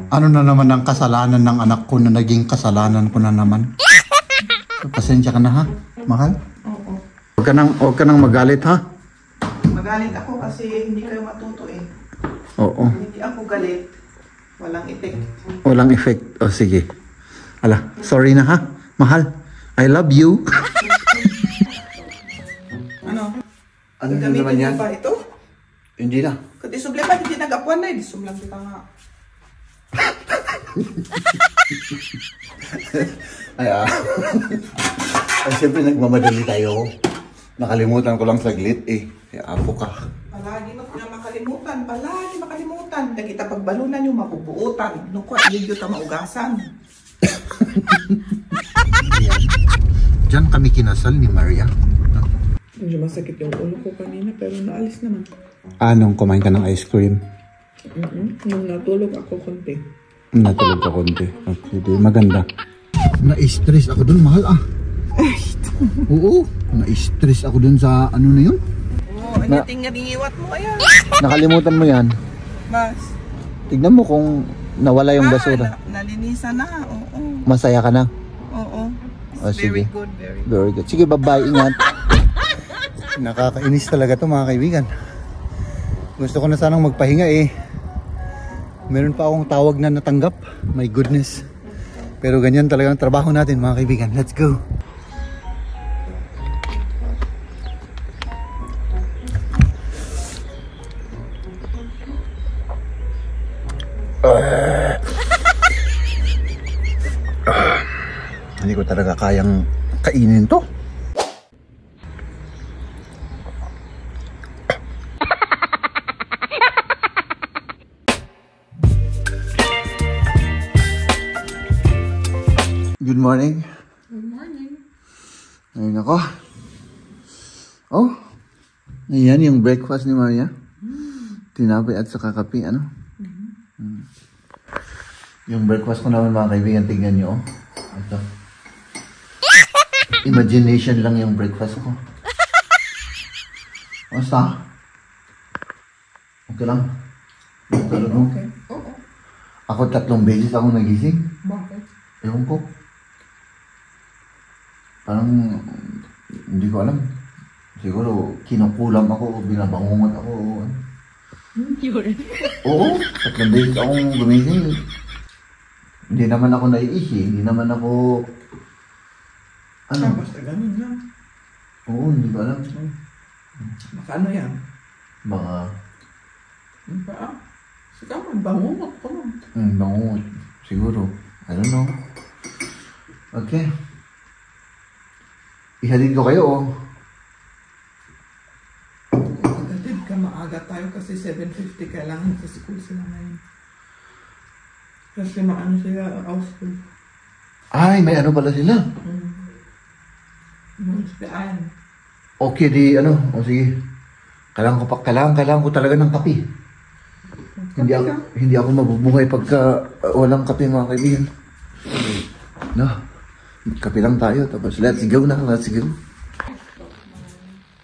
Ano na naman ang kasalanan ng anak ko na naging kasalanan ko na naman? Pasensya ka na ha, mahal? Oo. Huwag ka nang magalit ha? Magalit ako kasi hindi kayo matuto eh. Oo. Hindi ako galit. Walang effect. Walang effect. O sige. Ala, sorry na ha, mahal. I love you. Ano? Ano na naman yan? Gamitin mo ba ito? Hindi na. Kasi sumle pa, hindi nag-apuan na eh. Sumlang kita nga. Ay, ay, siyempre nagmamadali tayo. Nakalimutan ko lang saglit eh. Kaya apo ka. Palagi mo na makalimutan. Palagi makalimutan. Nakita pagbalunan yung mabubuutan. Nung ko, iyo ta maugasan. Diyan kami kinasal ni Maria. Medyo masakit yung ulo ko kanina pero naalis naman. Anong kumain ka ng ice cream? Nung natulog ako konti. Natulog ka konti. Okay, di maganda. Na-stress ako dun, mahal ah. Oo, na-stress ako dun sa ano na yun. Oo, ano tinganiwat mo ayan. Nakalimutan mo yan. Bas. Tignan mo kung nawala yung basura. Nalinisan na, oo. Masaya ka na? Oo. Oh, Very sige. good, very good. Very good. Sige, bye-bye. Ingat. Nakakainis talaga to mga kaibigan. Gusto ko na sanang magpahinga eh. Meron pa akong tawag na natanggap. My goodness. Pero ganyan talaga ang trabaho natin mga kaibigan. Let's go. Hindi ko talaga kayang kainin to. Good morning. Good morning. Ayun ako. Oh, ayan yung breakfast ni Maria. Tinapay at saka kape, ano? Yung breakfast ko naman mga kaibigan, tingnan nyo. Oh. Ito. Imagination lang yung breakfast ko. Basta? Okay lang. Tulog mo? Okay. Oo. Ako 3 beses ako nagising. Bakit? Ewan ko. Parang hindi ko alam. Siguro kinukulam ako o binabangungot ako. Yun. Oo, 3 beses akong gumising. Hindi naman ako naiisi. Hindi naman ako... Ano? Basta ganun lang. Oo, hindi ko alam. Baka ano yan? Baka... Baka? Sige, bangungot ko. bangungot. Siguro. I don't know. Okay. Ihalid ko kayo, oh. Magatid ka, maaga tayo kasi 7:50 kailangan sa school sila ngayon. Kasi maano sila, school. Ay, may ano pala sila. Munspian. Okay, di ano. O sige. Kailangan ko talaga ng kape. Hindi ako mabubuhay pagka walang kape mga kaibigan. No. Kape lang tayo. Tapos let's go na. Let's go.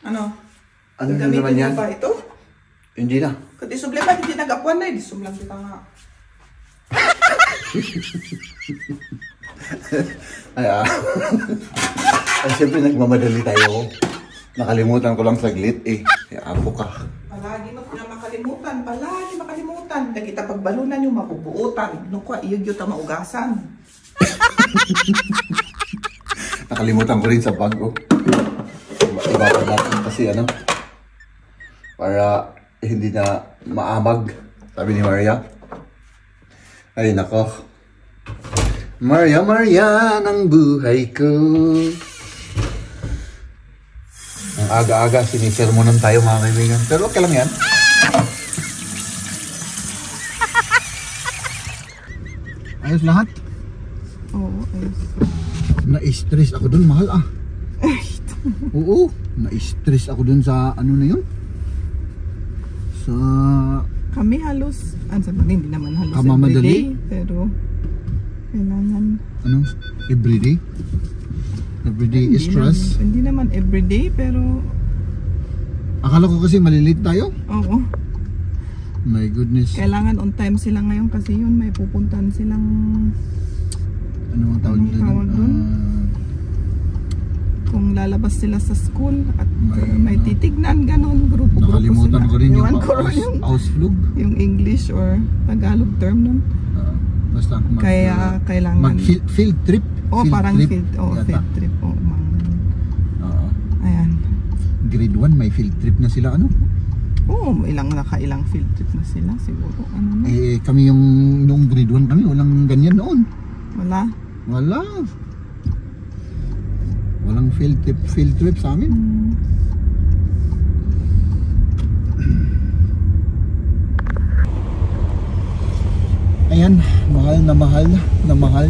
Ano? Ano na naman yan? Gamitin mo ba ito? Hindi na. Kasi sumle pa, hindi nag-apuan na eh. Sumlang kita nga. Ay, ay, siyempre nagmamadali tayo. Nakalimutan ko lang saglit eh. Kaya apo ka. Palagi mo na makalimutan. Palagi makalimutan. Nakita pagbalunan yung mabubuutan. Nung ko, iyo ta maugasan. Nakalimutan ko rin sa bag ko. Iba natin kasi ano. Para hindi na maamag. Sabi ni Maria. Ay nako. Maria, Maria ng buhay ko. Ang aga-aga sinisermonan tayo mga kaibigan. Pero okay lang yan. Ayos lahat? Oo, ayos. Na-stress ako dun, mahal ah. Oo, na-stress ako dun sa ano na yun. Sa... Kami halos, hindi naman halos Kamamadali? everyday, pero kailangan. Ano? Everyday? Everyday stress? Hindi naman everyday, pero Akala ko kasi malilate tayo. oo. My goodness. Kailangan on time sila ngayon kasi yun may pupuntahan silang Ano ang tawag Anong nila? tawag dun? Kung lalabas sila sa school at may ano, titignan ganon grupo nakalimutan sila. ko rin Ewan yung ko rin yung, ausflug. yung English or Tagalog term nun. Basta Kaya kailangan mag field trip. parang trip field yata. field trip mga ganun. Ayan. Grade 1 may field trip na sila ano? Nakailang field trip na sila siguro. Ano na? Kami yung noong grade 1 kami walang ganyan noon. Wala. Walang field trip sa amin. Ayan, mahal.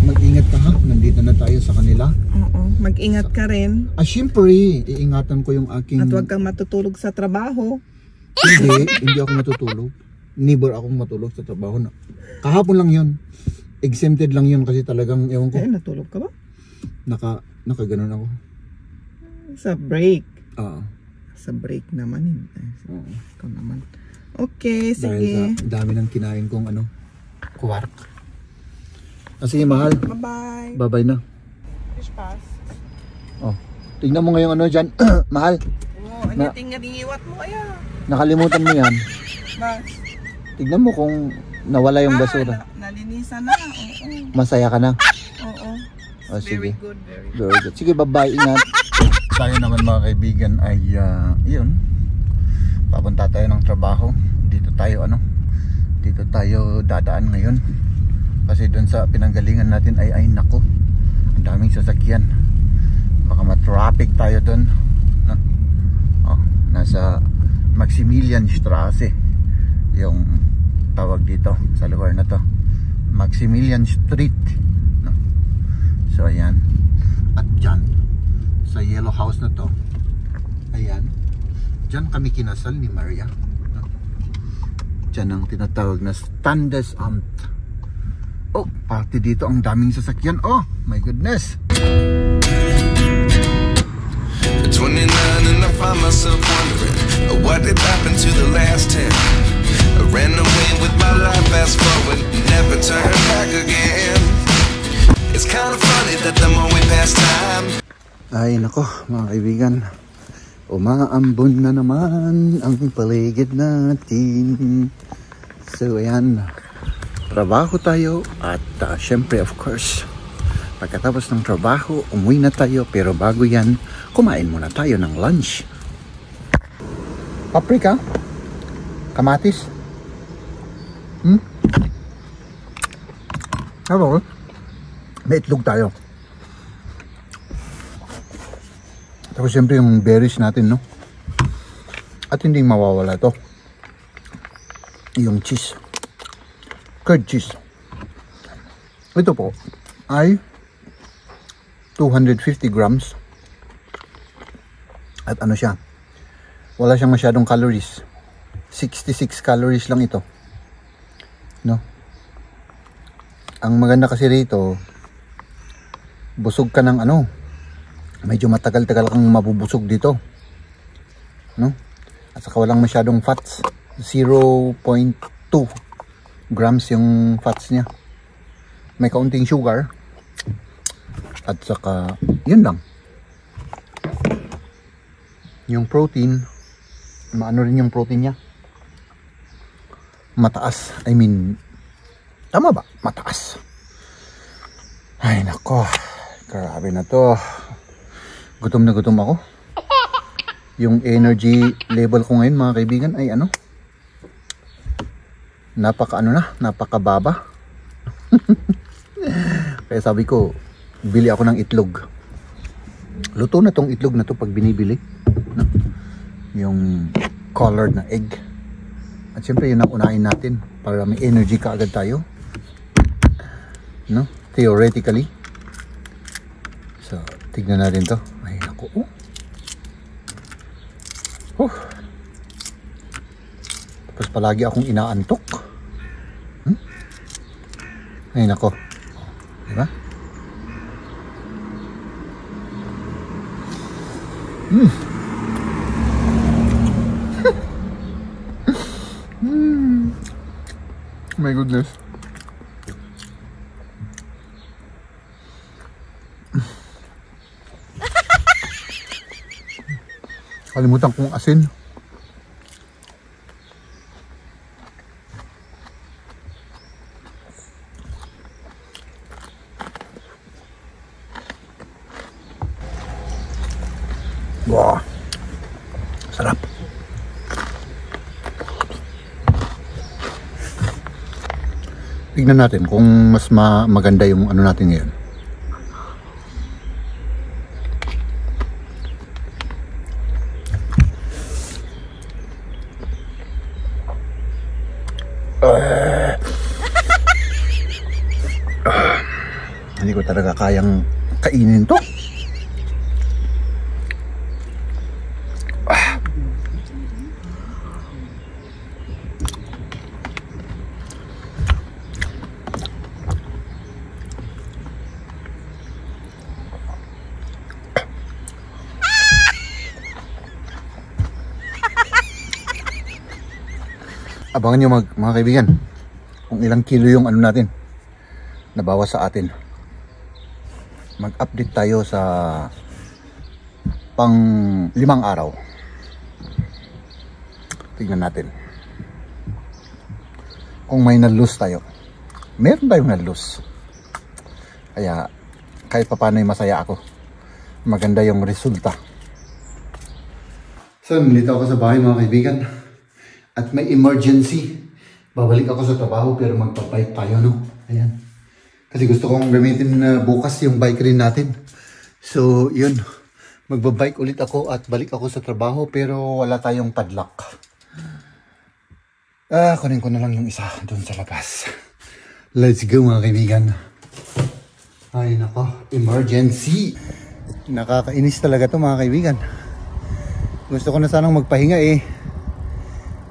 Mag-ingat ka ha. Nandito na tayo sa kanila. Oo, mag-ingat ka rin. Siyempre, iingatan ko yung aking... At huwag kang matutulog sa trabaho. Hindi ako matutulog. Never akong matulog sa trabaho na. Kahapon lang yun. Exempted lang yun kasi talagang, ewan ko. Natulog ka ba? Nakaganon ako. Sa break. Sa break naman. Ikaw naman. Okay, sige. Dahil sa dami ng kinain kong kuwark. Sige, mahal. Bye-bye. Bye-bye na. Fish pass. Tingnan mo ngayon dyan. Mahal. Ano tingiwat mo kaya? Nakalimutan mo yan. Tignan mo kung nawala yung basura. Nalinisan na. Oo. Masaya ka na? Oo. Sige. Very good. Very good. Sige, bye-bye. Ingat. Tayo naman mga kaibigan ay yun. Papunta tayo ng trabaho. Dito tayo dadaan ngayon. Kasi doon sa pinanggalingan natin ay nako. Ang daming sasakyan. Baka ma-traffic tayo doon. Nasa Maximilian Straße yung tawag dito sa lugar na to. Maximilian Street. So ayan. At dyan sa yellow house na to, ayan, dyan kami kinasal ni Maria. Dyan ang tinatawag na Standesamt. Pati dito ang daming sasakyan. My goodness. 29 and I find myself wondering what did happen to the last 10. I ran away with my life, fast forward, never turn back again. It's kind of funny that the more we pass time. Ay nako mga kaibigan, umaambon na naman ang paligid natin. So ayan, trabaho tayo at syempre of course pagkatapos ng trabaho umuwi na tayo, pero bago yan kumain muna tayo ng lunch. Paprika, kamatis, hello, may itlog tayo. Tapos siyempre yung berries natin, no? At hindi mawawala to, yung cheese, curd cheese. Ito po ay 250 grams. At ano siya, wala siyang masyadong calories. 66 calories lang ito, no? Ang maganda kasi rito, busog ka ng medyo matagal-tagal kang mabubusog dito, no? At saka walang masyadong fats. 0.2 grams yung fats niya. May kaunting sugar. At saka yun lang. Yung protein, maano rin yung protein niya, mataas. I mean, tama ba? Mataas. Ay nako, grabe na to. Gutom na gutom ako. Yung energy level ko ngayon mga kaibigan ay napakababa. Kaya sabi ko, bili ako ng itlog. Luto na tong itlog na to pag binibili, no? Yung colored na egg. At syempre yun ang unahin natin para may energy ka agad tayo, no? Theoretically. So tignan natin to. Ay naku, tapos palagi akong inaantok. Ay nako, diba? My goodness. Kalimutan kong asin. Wow. Sarap. Tignan natin kung mas maganda yung ano natin ngayon. Hindi ko talaga kayang kainin to. Abangan nyo mga kaibigan kung ilang kilo yung ano natin nabawas sa atin. Mag-update tayo sa pang 5 araw. Tignan natin kung may na-lose tayo. Meron tayong na-lose, kaya kahit pa paano masaya ako. Maganda yung resulta. So nandito ako sa bahay mga kaibigan at may emergency. Babalik ako sa trabaho pero magpa-bike tayo, no? Ayan. Kasi gusto kong gamitin bukas yung bike rin natin. So, yun. Magba-bike ulit ako at balik ako sa trabaho pero wala tayong padlock. Kunin ko na lang yung isa doon sa labas. Let's go mga kaibigan. Ay nako, emergency. Nakakainis talaga to mga kaibigan. Gusto ko na sanang magpahinga eh.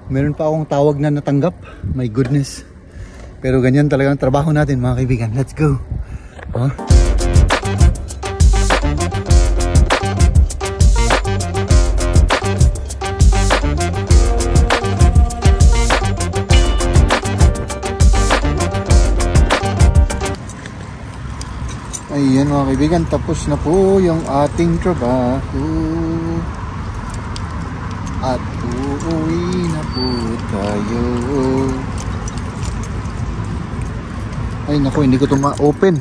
Meron pa akong tawag na natanggap. My goodness. Pero ganyan talaga ang trabaho natin mga kaibigan. Let's go. Huh? Ayan mga kaibigan, tapos na po yung ating trabaho. At uuwi na po tayo. Ay naku, hindi ko ito ma-open.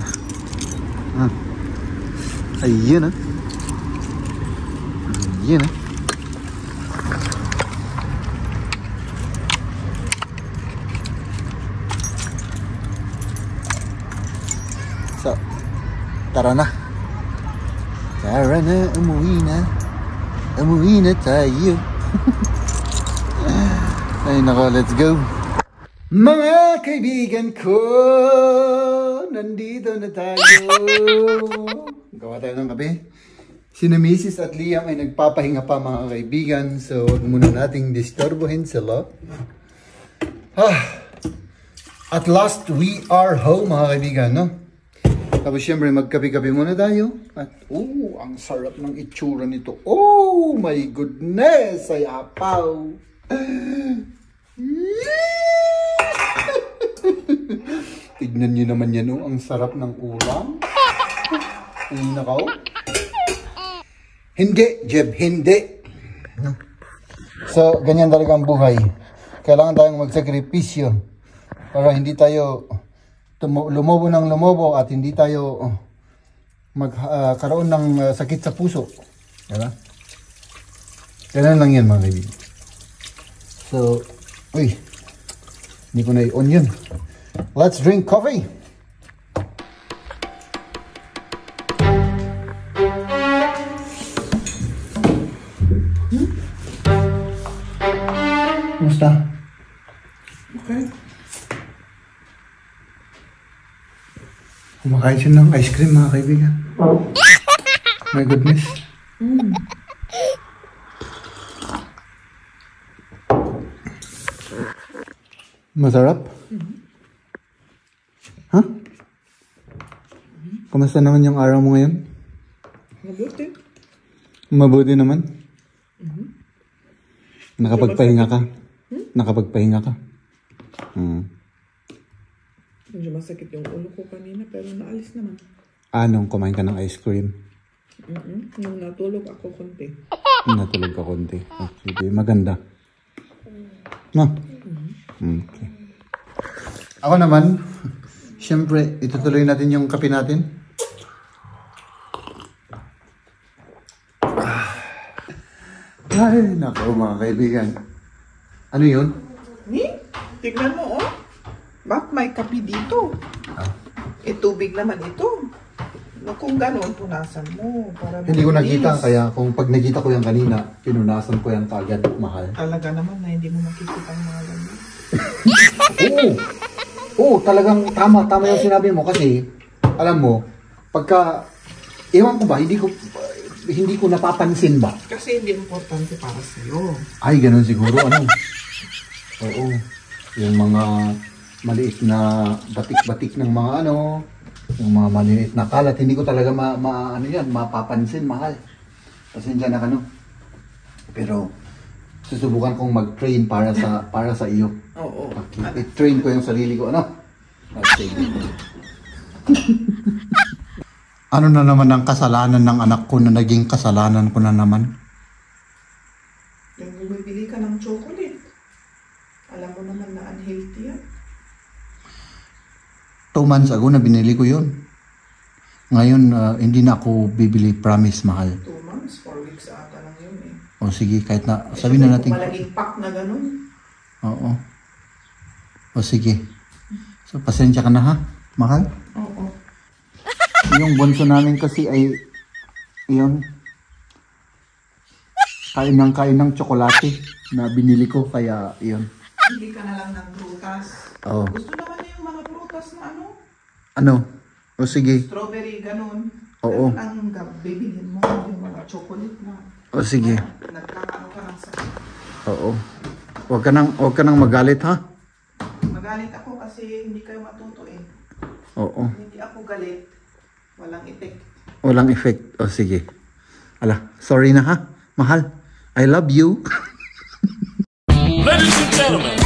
Ayan ah. Ayan ah. So, tara na. Tara na, umuwi na. Umuwi na tayo. Ay nako, let's go. Mga kaibigan ko, nandito na tayo. Gawa tayo ng kape. Sina Mrs. at Liam ay nagpapahinga pa mga kaibigan. So, huwag muna nating disturbuhin sila. At last, we are home mga kaibigan, no? Tapos syempre magkape-kape muna tayo. At ang sarap ng itsura nito. Oh my goodness, ay apaw. Tignan nyo naman yan, ang sarap ng ulam. Ay nakaw. Hindi, Jeb, hindi. So, ganyan talaga ang buhay. Kailangan tayong magsakripisyo para hindi tayo lumobo ng lumobo at hindi tayo magkaroon ng sakit sa puso. Diba? Ganun lang yan mga kaibigan. So, hindi ko na i-on yun. Let's drink coffee. Kumusta? Okay. Kumakain siya ng ice cream mga kaibigan. My goodness. Masarap? Ha? Kamusta naman yung araw mo ngayon? Mabuti. Mabuti naman? Nakapagpahinga ka? Nakapagpahinga ka? Medyo masakit yung ulo ko kanina pero naalis naman. Anong kumain ka ng ice cream? Nung natulog ako konti. Natulog ka konti. Okay, maganda. No? Okay. Ako naman, syempre, itutuloy natin yung kape natin. Ay, nako mga kaibigan. Ano yun? Tignan mo, oh. Bakit may kape dito? Tubig naman ito. No, kung gano'n, punasan mo. Para Hindi ko nakita, kaya kung pag nakita ko yan kanina, pinunasan ko yan kagad, mahal. Talaga naman na hindi mo makikita ang mga ganyan. Oo, talagang tama yung sinabi mo kasi, alam mo, pagka, ewan ko ba, hindi ko napapansin ba? Kasi hindi importante para sa'yo. Ay, ganun siguro, ano? Oo, yung mga maliit na batik-batik ng mga ano, yung mga maliit na kalat, hindi ko talaga mapapansin, mahal. Pasensya na ka, no? Pero, susubukan kong mag-train para sa iyo. Oo. Okay. I-train ko yung sarili ko, ano? Okay. Ano na naman ang kasalanan ng anak ko na naging kasalanan ko na naman? Yung bumibili ka ng chocolate. Alam mo naman na unhealthy yan. 2 months ago na binili ko yun. Ngayon, hindi na ako bibili, promise, mahal. 2 months, 4 weeks ata lang yun eh. O sige, kahit na, sabihin na natin. Malaging pack na ganun. Oo. O sige. So, pasensya ka na ha, mahal? Oo. Yung bunso namin kasi ay, yun, kain ng tsokolate na binili ko, kaya yun. Hindi ka na lang ng prutas. Oo. Gusto naman niya yung mga prutas na ano? Ano? O sige. Strawberry, ganun. Oo. Ganun ang bibilhin mo yung mga chocolate na. O sige. Nagkakaano ka ng sakit. Oo. Huwag ka nang magalit ha? Magalit ako kasi hindi kayo matuto eh. Oo. Hindi ako galit. Walang effect. Walang effect. O sige. Ala, sorry na ha, mahal. I love you. Ladies and gentlemen.